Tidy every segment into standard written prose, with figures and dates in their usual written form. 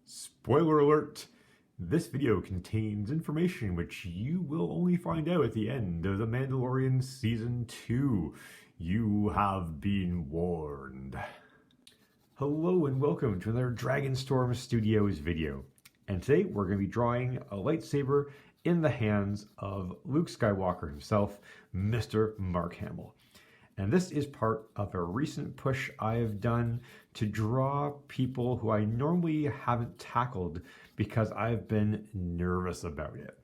Spoiler alert! This video contains information which you will only find out at the end of The Mandalorian Season 2. You have been warned. Hello and welcome to another Dragonstorm Studios video. And today we're going to be drawing a lightsaber in the hands of Luke Skywalker himself, Mr. Mark Hamill. And this is part of a recent push I have done to draw people who I normally haven't tackled because I've been nervous about it.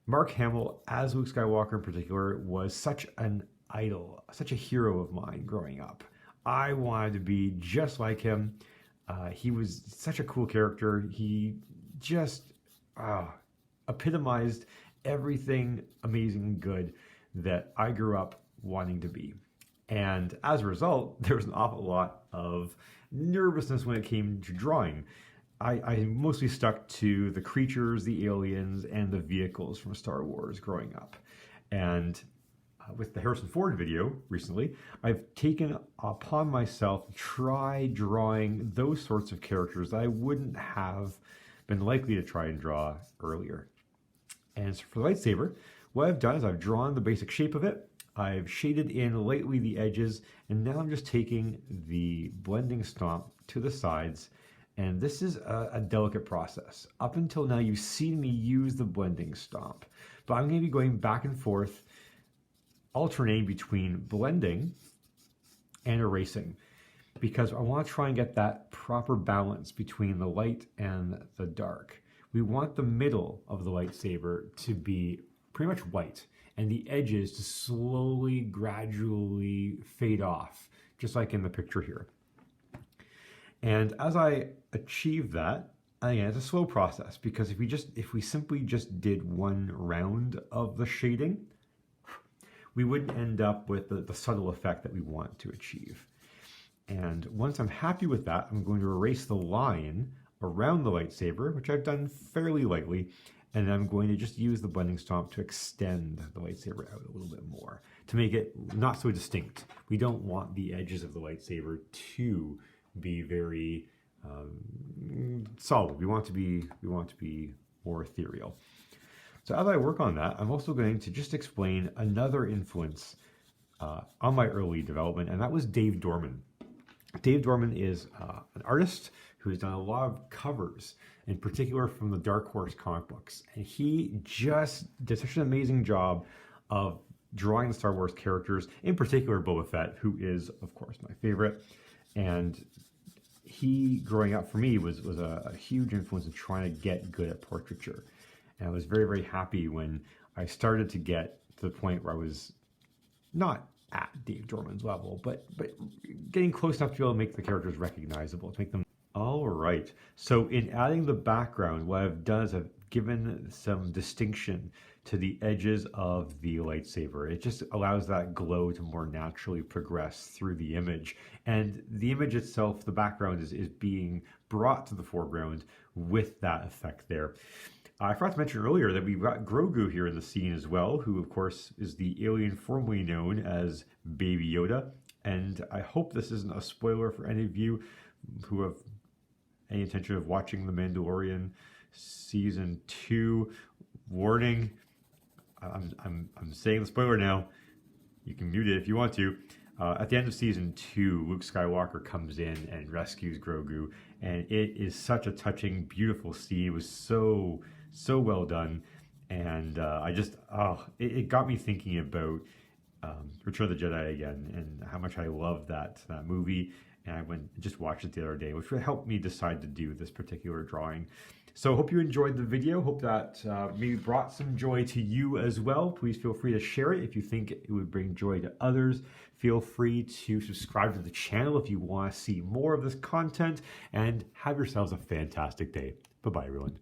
Mark Hamill, as Luke Skywalker in particular, was such an idol, such a hero of mine growing up. I wanted to be just like him. He was such a cool character. He just epitomized everything amazing and good that I grew up wanting to be. And as a result, there was an awful lot of nervousness when it came to drawing. I mostly stuck to the creatures, the aliens, and the vehicles from Star Wars growing up. And with the Harrison Ford video recently, I've taken upon myself to try drawing those sorts of characters that I wouldn't have been likely to try and draw earlier. And so for the lightsaber, what I've done is I've drawn the basic shape of it. I've shaded in lightly the edges, and now I'm just taking the blending stomp to the sides. And this is a delicate process. Up until now, you've seen me use the blending stomp, but I'm going to be going back and forth, alternating between blending and erasing, because I want to try and get that proper balance between the light and the dark. We want the middle of the lightsaber to be pretty much white, and the edges to slowly, gradually fade off, just like in the picture here. And as I achieve that, again, it's a slow process, because if we simply just did one round of the shading, we wouldn't end up with the subtle effect that we want to achieve. And once I'm happy with that, I'm going to erase the line around the lightsaber, which I've done fairly lightly, and I'm going to just use the blending stomp to extend the lightsaber out a little bit more, to make it not so distinct. We don't want the edges of the lightsaber to be very solid. We want to be more ethereal. So as I work on that, I'm also going to just explain another influence on my early development, and that was Dave Dorman. Dave Dorman is an artist who has done a lot of covers, in particular from the Dark Horse comic books. And he just did such an amazing job of drawing the Star Wars characters, in particular Boba Fett, who is, of course, my favorite. And he, growing up for me, was a huge influence in trying to get good at portraiture. And I was very, very happy when I started to get to the point where I was not at Dave Dorman's level, but getting close enough to be able to make the characters recognizable, to make them. All right, so in adding the background, what I've done is I've given some distinction to the edges of the lightsaber. It just allows that glow to more naturally progress through the image. And the image itself, the background, is being brought to the foreground with that effect there. I forgot to mention earlier that we've got Grogu here in the scene as well, who of course is the alien formerly known as Baby Yoda. And I hope this isn't a spoiler for any of you who have any intention of watching The Mandalorian Season 2. Warning, I'm saying the spoiler now. You can mute it if you want to. At the end of Season 2, Luke Skywalker comes in and rescues Grogu, and it is such a touching, beautiful scene. It was so well done, and it got me thinking about Return of the Jedi again, and how much I love that movie. And I went and just watched it the other day, which helped me decide to do this particular drawing. So I hope you enjoyed the video. Hope that maybe brought some joy to you as well. Please feel free to share it if you think it would bring joy to others. Feel free to subscribe to the channel if you want to see more of this content, and have yourselves a fantastic day. Bye-bye, everyone.